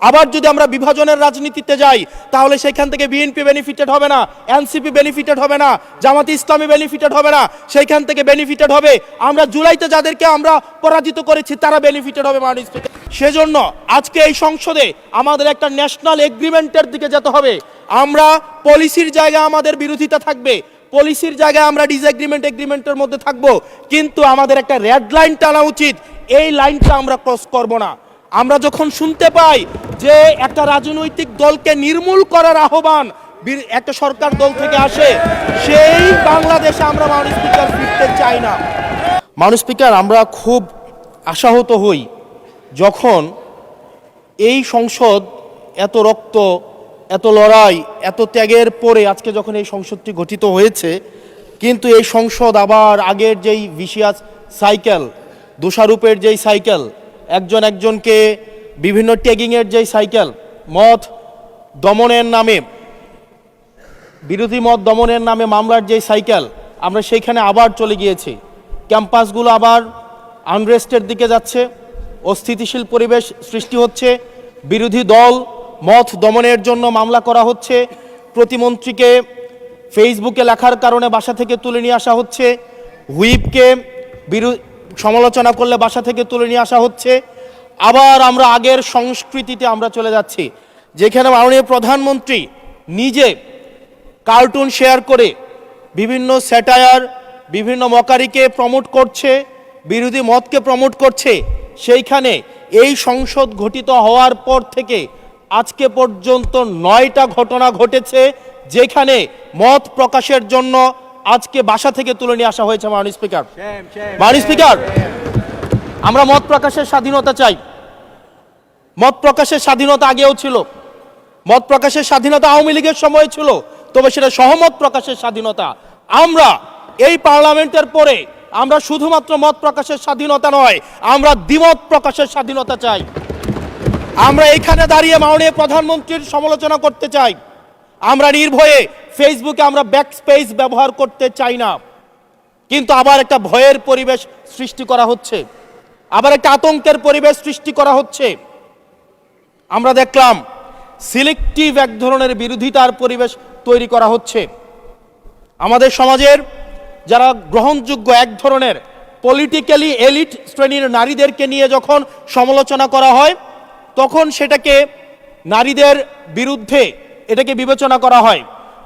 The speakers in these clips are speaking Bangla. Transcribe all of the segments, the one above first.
আবার যদি আমরা বিভাজনের রাজনীতিতে যাই তাহলে সেখান থেকে বিএনপি বেনিফিটেড হবে না, এনসিপি বেনিফিটেড হবে না, জামাতে ইসলামী বেনিফিটেড হবে না, সেইখান থেকে বেনিফিটেড হবে আমরা জুলাইতে যাদেরকে আমরা পরাজিত করেছি তারা বেনিফিটেড হবে। মাননীয় স্পিকার, সেজন্য আজকে এই সংসদে আমাদের একটা ন্যাশনাল এগ্রিমেন্টের দিকে যেতে হবে। আমরা পলিসির জায়গায় আমাদের বিরোধিতা থাকবে, পলিসির জায়গায় আমরা এগ্রিমেন্টের মধ্যে থাকবো, কিন্তু আমাদের একটা রেড লাইন টানা উচিত। এই লাইনটা আমরা ক্রস করব না। আমরা যখন শুনতে পাই যে একটা রাজনৈতিক দলকে নির্মূল করার আহ্বান একটা সরকার দল থেকে আসে, সেই বাংলাদেশে আমরা মাননীয় স্পিকার ফিরতে চাই না। মাননীয় স্পিকার, আমরা খুব আশাহত হই যখন এই সংসদ এত রক্ত, এত লড়াই, এত ত্যাগের পরে আজকে যখন এই সংসদটি গঠিত হয়েছে, কিন্তু এই সংসদ আবার আগের যেই ভিশিয়াস সাইকেল, দোষারোপের যেই সাইকেল, একজন একজনকে বিভিন্ন ট্যাগিংয়ের যেই সাইকেল, মত দমনের নামে, বিরোধী মত দমনের নামে মামলার যেই সাইকেল, আমরা সেইখানে আবার চলে গিয়েছি। ক্যাম্পাসগুলো আবার আনরেস্টের দিকে যাচ্ছে, অস্থিতিশীল পরিবেশ সৃষ্টি হচ্ছে, বিরোধী দল মত দমনের জন্য মামলা করা হচ্ছে, প্রতিমন্ত্রীকে ফেসবুকে লেখার কারণে বাসা থেকে তুলে নিয়ে আসা হচ্ছে, হুইপকে সমালোচনা করলে বাসা থেকে তুলে নিয়ে আসা হচ্ছে। আবার আমরা আগের সংস্কৃতিতে আমরা চলে যাচ্ছি, যেখানে মাননীয় প্রধানমন্ত্রী নিজে কার্টুন শেয়ার করে বিভিন্ন স্যাটায়ার, বিভিন্ন মকারিকে প্রমোট করছে, বিরোধী মতকে প্রমোট করছে। সেইখানে এই সংসদ গঠিত হওয়ার পর থেকে আজকে পর্যন্ত 9টা ঘটনা ঘটেছে যেখানে মত প্রকাশের জন্য আজকে বাসা থেকে তুলে নিয়ে আসা হয়েছে। মাননীয় স্পিকার, মাননীয় স্পিকার, আমরা মত প্রকাশের স্বাধীনতা চাই। মত প্রকাশের স্বাধীনতা আগেও ছিল, মত প্রকাশের স্বাধীনতা আওয়ামী লীগের সময় ছিল, তবে সেটা সহমত প্রকাশের স্বাধীনতা। আমরা এই পার্লামেন্টের পরে আমরা শুধুমাত্র মত প্রকাশের স্বাধীনতা নয়, আমরা দ্বিমত প্রকাশের স্বাধীনতা চাই। আমরা এখানে দাঁড়িয়ে মাননীয় প্রধানমন্ত্রীর সমালোচনা করতে চাই, আমরা নির্ভয়ে ফেসবুকে আমরা ব্যাকস্পেস ব্যবহার করতে চাই না। কিন্তু আবার একটা ভয়ের পরিবেশ সৃষ্টি করা হচ্ছে, আবার একটা আতঙ্কের পরিবেশ সৃষ্টি করা হচ্ছে। আমরা দেখলাম সিলেক্টিভ এক ধরনের বিরোধিতার পরিবেশ তৈরি করা হচ্ছে। আমাদের সমাজের যারা গ্রহণযোগ্য এক ধরনের পলিটিক্যালি এলিট শ্রেণীর নারীদেরকে নিয়ে যখন সমালোচনা করা হয়, তখন সেটাকে নারীদের বিরুদ্ধে এটাকে বিবেচনা করা হয়।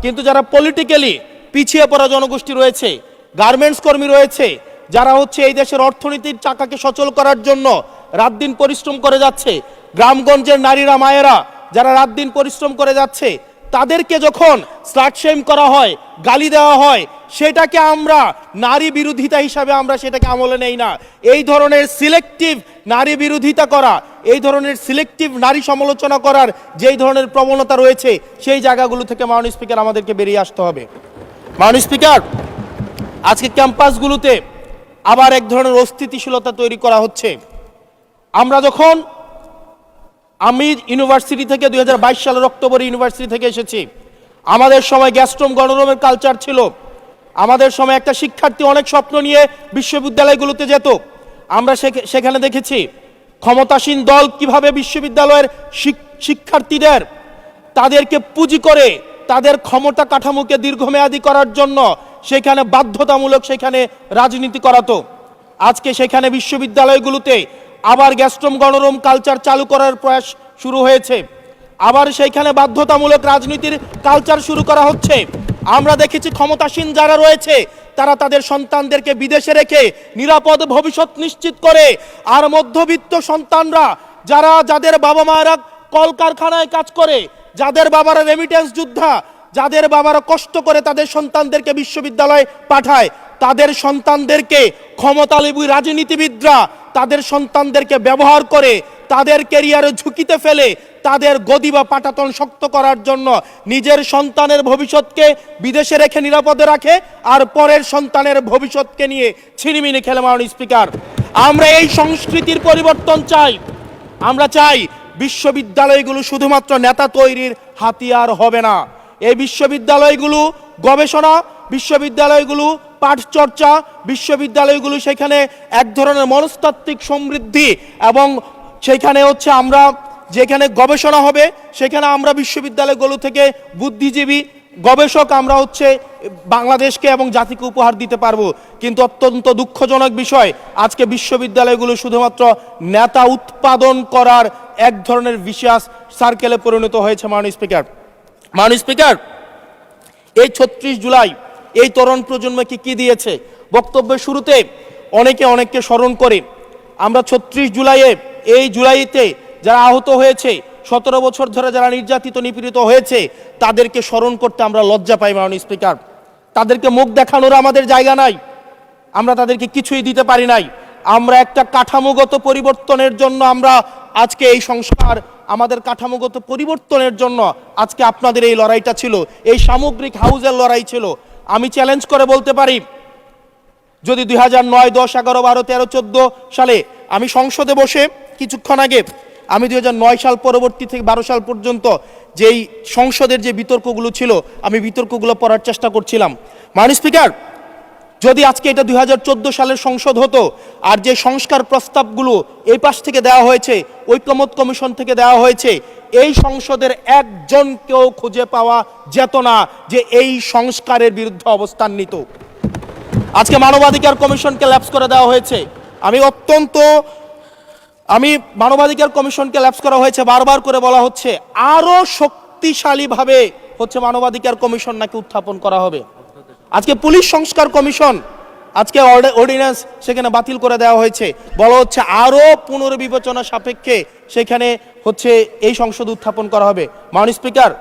কিন্তু যারা পলিটিক্যালি পিছিয়ে পড়া জনগোষ্ঠী রয়েছে, গার্মেন্টস কর্মী রয়েছে, যারা হচ্ছে এই দেশের অর্থনীতির চাকাকে সচল করার জন্য রাত দিন পরিশ্রম করে যাচ্ছে, গ্রামগঞ্জের নারীরা, মায়েরা যারা রাত দিন পরিশ্রম করে যাচ্ছে, তাদেরকে যখন স্লাট শেম করা হয়, গালি দেওয়া হয়, সেটাকে আমরা নারী বিরোধিতা হিসাবে আমরা সেটাকে আমলে নেই না। এই ধরনের সিলেক্টিভ নারী বিরোধিতা করা, এই ধরনের সিলেক্টিভ নারী সমালোচনা করার যেই ধরনের প্রবণতা রয়েছে, সেই জায়গাগুলো থেকে মাননীয় স্পিকার আমাদেরকে বেরিয়ে আসতে হবে। মাননীয় স্পিকার, আজকে ক্যাম্পাসগুলোতে আবার এক ধরনের অস্থিতিশীলতা তৈরি করা হচ্ছে। আমরা যখন, আমি ইউনিভার্সিটি থেকে 2022 সালের অক্টোবরে ইউনিভার্সিটি থেকে এসেছি, আমাদের সময় গ্যাস্ট্রোম গণরুমের কালচার ছিল। আমাদের সময় একটা শিক্ষার্থী অনেক স্বপ্ন নিয়ে বিশ্ববিদ্যালয়গুলোতে যেত। আমরা সেখানে দেখেছি ক্ষমতাসীন দল কিভাবে বিশ্ববিদ্যালয়ের শিক্ষার্থীদের তাদেরকে পুঁজি করে তাদের ক্ষমতা কাঠামোকে দীর্ঘমেয়াদী করার জন্য সেখানে বাধ্যতামূলক সেখানে রাজনীতি করাতো। আজকে সেখানে বিশ্ববিদ্যালয়গুলোতে আবার গ্যাস্ট্রোম গণরুম কালচার চালু করার প্রয়াস শুরু হয়েছে, আবার সেইখানে বাধ্যতামূলক রাজনীতির কালচার শুরু করা হচ্ছে। আমরা দেখেছি ক্ষমতাসীন যারা রয়েছে তারা তাদের সন্তানদেরকে বিদেশে রেখে নিরাপদ ভবিষ্যৎ নিশ্চিত করে, আর মধ্যবিত্ত সন্তানরা যাদের বাবা মায়েরা কলকারখানায় কাজ করে, যাদের বাবারা রেমিটেন্স যোদ্ধা, যাদের বাবারা কষ্ট করে তাদের সন্তানদেরকে বিশ্ববিদ্যালয়ে পাঠায়, তাদের সন্তানদেরকে ক্ষমতালোভী রাজনীতিবিদরা তাদের সন্তানদেরকে ব্যবহার করে তাদের ক্যারিয়ারে ঝুঁকিতে ফেলে তাদের গদি বা পাটাতন শক্ত করার জন্য নিজের সন্তানের ভবিষ্যৎকে বিদেশে রেখে নিরাপদে রাখে, আর পরের সন্তানের ভবিষ্যৎকে নিয়ে ছিনিমিনি খেলে। মাননীয় স্পিকার, আমরা এই সংস্কৃতির পরিবর্তন চাই। আমরা চাই বিশ্ববিদ্যালয়গুলো শুধুমাত্র নেতা তৈরির হাতিয়ার হবে না। এই বিশ্ববিদ্যালয়গুলো গবেষণা, বিশ্ববিদ্যালয়গুলো পাঠচর্চা, বিশ্ববিদ্যালয়গুলো সেখানে এক ধরনের মনস্তাত্ত্বিক সমৃদ্ধি এবং সেখানে হচ্ছে আমরা যেখানে গবেষণা হবে, সেখানে আমরা বিশ্ববিদ্যালয়গুলো থেকে বুদ্ধিজীবী গবেষক আমরা বাংলাদেশকে এবং জাতিকে উপহার দিতে পারবো। কিন্তু অত্যন্ত দুঃখজনক বিষয়, আজকে বিশ্ববিদ্যালয়গুলো শুধুমাত্র নেতা উৎপাদন করার এক ধরনের বিশেষ সার্কেলে পরিণত হয়েছে। মাননীয় স্পিকার, এই ৩৬ জুলাই এই তরুণ প্রজন্মকে কি দিয়েছে? বক্তব্যের শুরুতে অনেককে স্মরণ করে আমরা ৩৬ জুলাইতে যারা আহত হয়েছে, ১৭ বছর ধরে যারা নির্যাতিত নিপীড়িত হয়েছে, তাদেরকে স্মরণ করতে আমরা লজ্জা পাই। মাননীয় স্পিকার, তাদেরকে মুখ দেখানোর আমাদের জায়গা নাই, আমরা তাদেরকে কিছুই দিতে পারি নাই। আমরা একটা কাঠামোগত পরিবর্তনের জন্য আমরা আজকে এই সংস্কার, আমাদের কাঠামোগত পরিবর্তনের জন্য আজকে আপনাদের এই লড়াইটা ছিল, এই সামগ্রিক হাউজের লড়াই ছিল। আমি চ্যালেঞ্জ করে বলতে পারি, যদি 2009, 10, 11, 12, 13, 14 সালে আমি সংসদে বসে কিছুক্ষণ আগে আমি 2009 সাল পরবর্তী থেকে 12 সাল পর্যন্ত যেই সংসদের যে বিতর্কগুলো ছিল, আমি বিতর্কগুলো পড়ার চেষ্টা করছিলাম। মাননীয় স্পিকার, যদি আজকে এটা 2014 সালের সংসদ হতো, আর যে সংস্কার প্রস্তাবগুলো এই পাশ থেকে দেওয়া হয়েছে, ঐকমত্য কমিশন থেকে দেওয়া হয়েছে, এই সংসদের একজনকেও খুঁজে পাওয়া যেত না যে এই সংস্কারের বিরুদ্ধে অবস্থান নিত। আজকে মানবাধিকার কমিশনকে ল্যাপস করে দেওয়া হয়েছে। মানবাধিকার কমিশনকে ল্যাপস করা হয়েছে, বারবার করে বলা হচ্ছে আরো শক্তিশালীভাবে মানবাধিকার কমিশন নাকি উত্থাপন করা হবে। আজকে পুলিশ সংস্কার কমিশন, আজকে অর্ডিন্যান্স সেখানে বাতিল করে দেওয়া হয়েছে, বলা হচ্ছে আরো পুনর্বিবেচনা সাপেক্ষে সেখানে এই সংসদ উত্থাপন করা হবে। মাননীয় স্পিকার,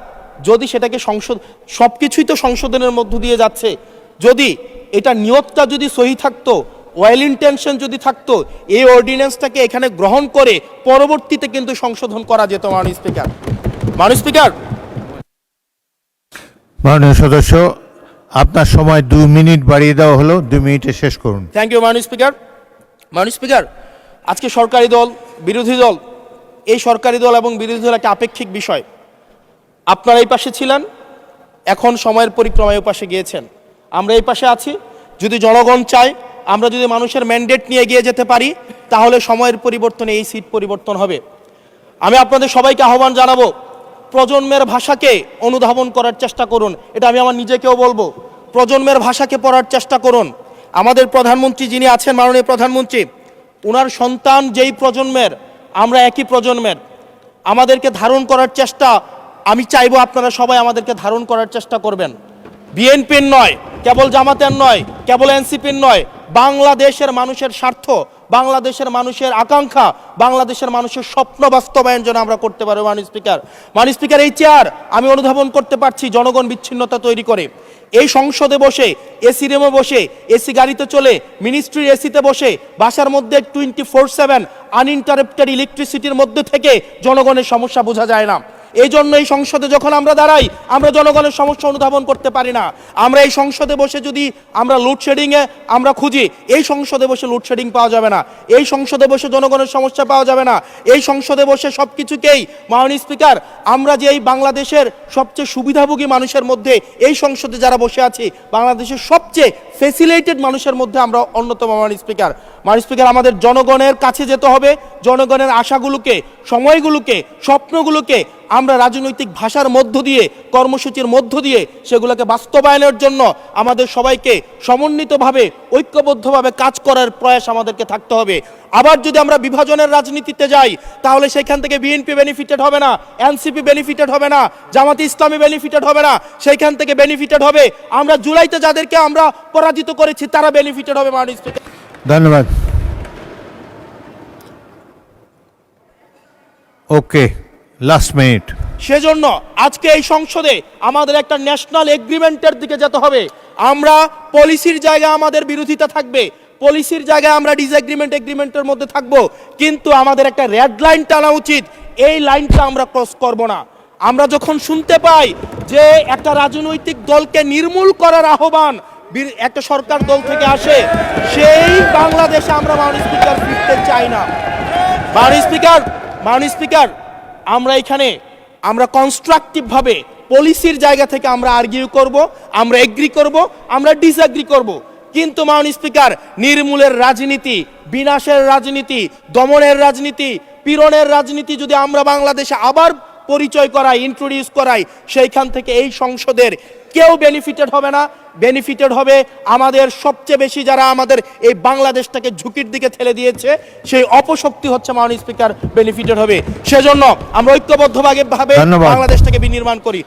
যদি সেটাকে সবকিছুই তো সংশোধনের মধ্য দিয়ে যাচ্ছে, যদি এটা নিয়তটা যদি সহি থাকতো, ওয়েল ইন্টেনশন যদি থাকতো, এই অর্ডিন্যান্সটাকে এখানে গ্রহণ করে পরবর্তীতে কিন্তু সংশোধন করা যেত। মাননীয় স্পিকার, মাননীয় সদস্য, আপনার সময় 2 মিনিট বাড়িয়ে দেওয়া হলো, 2 মিনিটে শেষ করুন। থ্যাংক ইউ মাননীয় স্পিকার, আজকে সরকারি দল, বিরোধী দল, এই সরকারি দল এবং বিরোধী দল একটা আপেক্ষিক বিষয়। আপনারা এই পাশে ছিলেন, এখন সময়ের পরিক্রমায় এই পাশে গিয়েছেন, আমরা এই পাশে আছি। যদি জনগণ চায়, আমরা যদি মানুষের ম্যান্ডেট নিয়ে এগিয়ে যেতে পারি, তাহলে সময়ের পরিবর্তনে এই সিট পরিবর্তন হবে। আমি আপনাদের সবাইকে আহ্বান জানাবো, প্রজন্মের ভাষাকে অনুধাবন করার চেষ্টা করুন। এটা আমি আমার নিজেকেও বলবো, প্রজন্মের ভাষাকে পড়ার চেষ্টা করুন। আমাদের প্রধানমন্ত্রী যিনি আছেন, মাননীয় প্রধানমন্ত্রী, ওনার সন্তান যেই প্রজন্মের, আমরা একই প্রজন্মের, আমাদেরকে ধারণ করার চেষ্টা, আমি চাইবো আপনারা সবাই আমাদেরকে ধারণ করার চেষ্টা করবেন। বিএনপির নয়, কেবল জামাতের নয়, কেবল এনসিপির নয়, বাংলাদেশের মানুষের স্বার্থ, বাংলাদেশের মানুষের আকাঙ্ক্ষা, বাংলাদেশের মানুষের স্বপ্ন বাস্তবায়ন যেন আমরা করতে পারি। মাননীয় স্পিকার, এই চেয়ার আমি অনুধাবন করতে পারছি জনগণ বিচ্ছিন্নতা তৈরি করে। এই সংসদে বসে, এসি রুমে বসে, এসি গাড়িতে চলে, মিনিস্ট্রির এসিতে বসে, বাসার মধ্যে 24/7 আনইন্টারাপ্টেড ইলেকট্রিসিটির মধ্যে থেকে জনগণের সমস্যা বোঝা যায় না। এই জন্য এই সংসদে যখন আমরা দাঁড়াই, আমরা জনগণের সমস্যা অনুধাবন করতে পারি না। আমরা এই সংসদে বসে যদি আমরা লোডশেডিংয়ে আমরা খুঁজি, এই সংসদে বসে লোডশেডিং পাওয়া যাবে না, এই সংসদে বসে জনগণের সমস্যা পাওয়া যাবে না, এই সংসদে বসে সব কিছুকেই। মাননীয় স্পিকার, আমরা যে এই বাংলাদেশের সবচেয়ে সুবিধাভোগী মানুষের মধ্যে এই সংসদে যারা বসে আছি, বাংলাদেশের সবচেয়ে ফেসিলিটেড মানুষের মধ্যে আমরা অন্যতম। মাননীয় স্পিকার, আমাদের জনগণের কাছে যেতে হবে, জনগণের আশাগুলোকে, সময়গুলোকে, স্বপ্নগুলোকে আমরা রাজনৈতিক ভাষার মধ্য দিয়ে, কর্মসূচির মধ্য দিয়ে সেগুলোকে বাস্তবায়নের জন্য আমাদের সবাইকে সমন্বিতভাবে, ঐক্যবদ্ধভাবে কাজ করার প্রয়াস আমাদেরকে থাকতে হবে। আবার যদি আমরা বিভাজনের রাজনীতিতে যাই, তাহলে সেখান থেকে বিএনপি বেনিফিটেড হবে না, এনসিপি বেনিফিটেড হবে না, জামাতে ইসলামী বেনিফিটেড হবে না, সেইখান থেকে বেনিফিটেড হবে আমরা জুলাইতে যাদেরকে আমরা পরাজিত করেছি, তারা বেনিফিটেড হবে। মাননীয় স্পিকার, ধন্যবাদ। ওকে, লাস্ট মিনিট। সেজন্য আজকে এই সংসদে আমাদের একটা ন্যাশনাল এগ্রিমেন্টের দিকে যেতে হবে। আমরা পলিসির জায়গায় আমাদের বিরোধিতা থাকবে, পলিসির জায়গায় আমরা এগ্রিমেন্টের মধ্যে থাকবো, কিন্তু আমাদের একটা রেড লাইন টানা উচিত। এই লাইনটা আমরা ক্রস করব না। আমরা যখন শুনতে পাই যে একটা রাজনৈতিক দলকে নির্মূল করার আহ্বান একটা সরকার দল থেকে আসে, সেই বাংলাদেশে আমরা মাননীয় স্পিকার ফিরতে চাই না। মাননীয় স্পিকার, আমরা এখানে আমরা কনস্ট্রাকটিভভাবে পলিসির জায়গা থেকে আমরা আর্গিউ করব, আমরা এগ্রি করব, আমরা ডিসএগ্রি করব, কিন্তু মাননীয় স্পিকার, নির্মূলের রাজনীতি, বিনাশের রাজনীতি, দমনের রাজনীতি, পীড়নের রাজনীতি যদি আমরা বাংলাদেশে আবার পরিচয় করাই, ইন্ট্রোডিউস করাই, সেইখান থেকে এই সংসদের কেউ বেনিফিটেড হবে না। বেনিফিটেড হবে আমাদের সবচেয়ে বেশি যারা আমাদের এই বাংলাদেশটাকে ঝুঁকির দিকে ঠেলে দিয়েছে, সেই অপশক্তি হচ্ছে মাননীয় স্পিকার বেনিফিটেড হবে। সেজন্য আমরা ঐক্যবদ্ধভাবে ধন্যবাদ। বাংলাদেশটাকে বিনির্মাণ করি।